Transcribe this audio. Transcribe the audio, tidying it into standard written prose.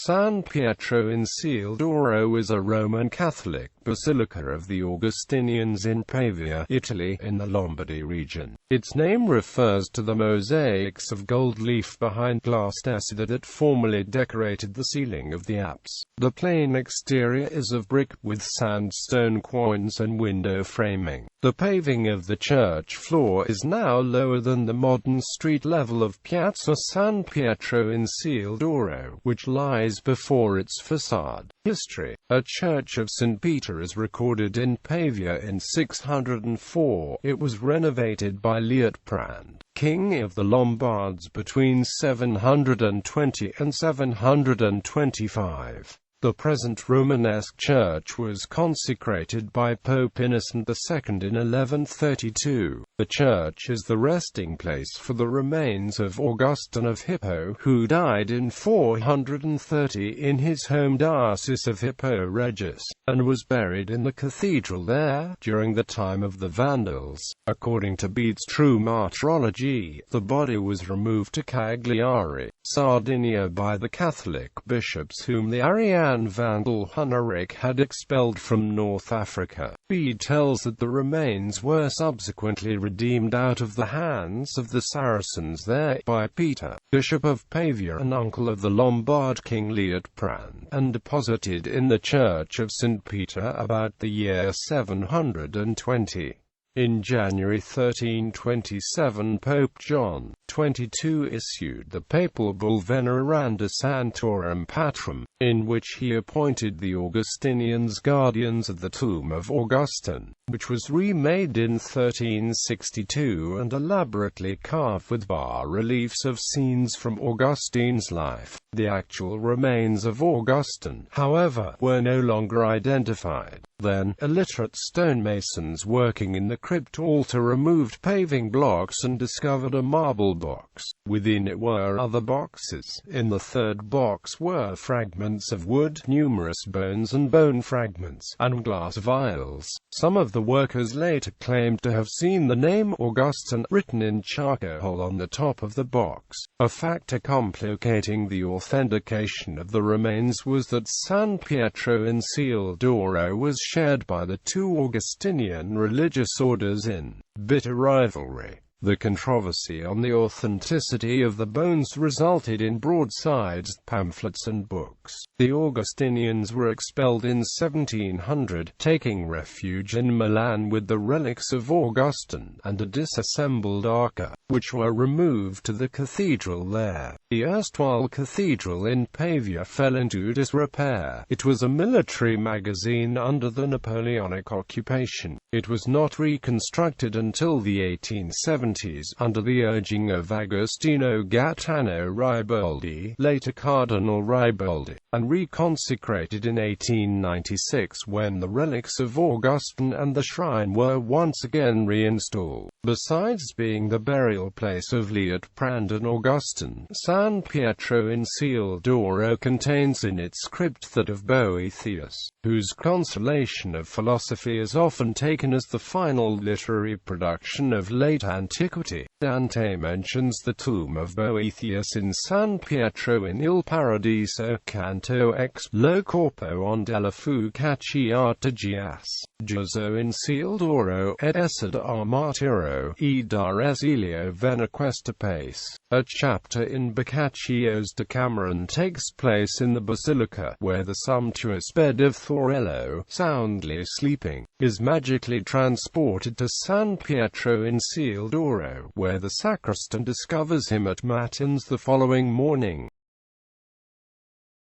San Pietro in Ciel d'Oro is a Roman Catholic basilica of the Augustinians in Pavia, Italy, in the Lombardy region. Its name refers to the mosaics of gold leaf behind glass tesserae that formerly decorated the ceiling of the apse. The plain exterior is of brick, with sandstone quoins and window framing. The paving of the church floor is now lower than the modern street level of Piazza San Pietro in Ciel d'Oro, which lies before its façade. History. A church of St. Peter is recorded in Pavia in 604. It was renovated by Liutprand, king of the Lombards, between 720 and 725. The present Romanesque church was consecrated by Pope Innocent II in 1132. The church is the resting place for the remains of Augustine of Hippo, who died in 430 in his home diocese of Hippo Regius, and was buried in the cathedral there during the time of the Vandals. According to Bede's True Martyrology, the body was removed to Cagliari, Sardinia by the Catholic bishops whom the Arian Vandal Huneric had expelled from North Africa. Bede tells that the remains were subsequently redeemed out of the hands of the Saracens there by Peter, Bishop of Pavia and uncle of the Lombard king Liutprand, and deposited in the Church of St. Peter about the year 720. In January 1327, Pope John XXII issued the papal bull Veneranda Sanctorum Patrum, in which he appointed the Augustinians guardians of the tomb of Augustine, which was remade in 1362 and elaborately carved with bas-reliefs of scenes from Augustine's life. The actual remains of Augustine, however, were no longer identified. Then, illiterate stonemasons working in the crypt altar removed paving blocks and discovered a marble box. Within it were other boxes. In the third box were fragments of wood, numerous bones and bone fragments, and glass vials. Some of the workers later claimed to have seen the name Augustine written in charcoal on the top of the box. A factor complicating the authentication of the remains was that San Pietro in Ciel d'Oro was shared by the two Augustinian religious orders in bitter rivalry. The controversy on the authenticity of the bones resulted in broadsides, pamphlets and books. The Augustinians were expelled in 1700, taking refuge in Milan with the relics of Augustine and a disassembled arca, which were removed to the cathedral there. The erstwhile cathedral in Pavia fell into disrepair. It was a military magazine under the Napoleonic occupation. It was not reconstructed until the 1870s, under the urging of Agostino Gaetano Riboldi, later Cardinal Riboldi, and reconsecrated in 1896 when the relics of Augustine and the shrine were once again reinstalled. Besides being the burial place of Liutprand and Augustine, San Pietro in Ciel d'Oro contains in its crypt that of Boethius, whose Consolation of Philosophy is often taken as the final literary production of late antiquity. Dante mentions the tomb of Boethius in San Pietro in Il Paradiso, Canto X, Lo corpo on della fu cacciata Giuso in Ciel d'Oro, ed essa da martiro, e da esilio venne questa pace. A chapter in Boccaccio's Decameron takes place in the basilica, where the sumptuous bed of Thorello, soundly sleeping, is magically transported to San Pietro in Ciel d'Oro, where the sacristan discovers him at matins the following morning.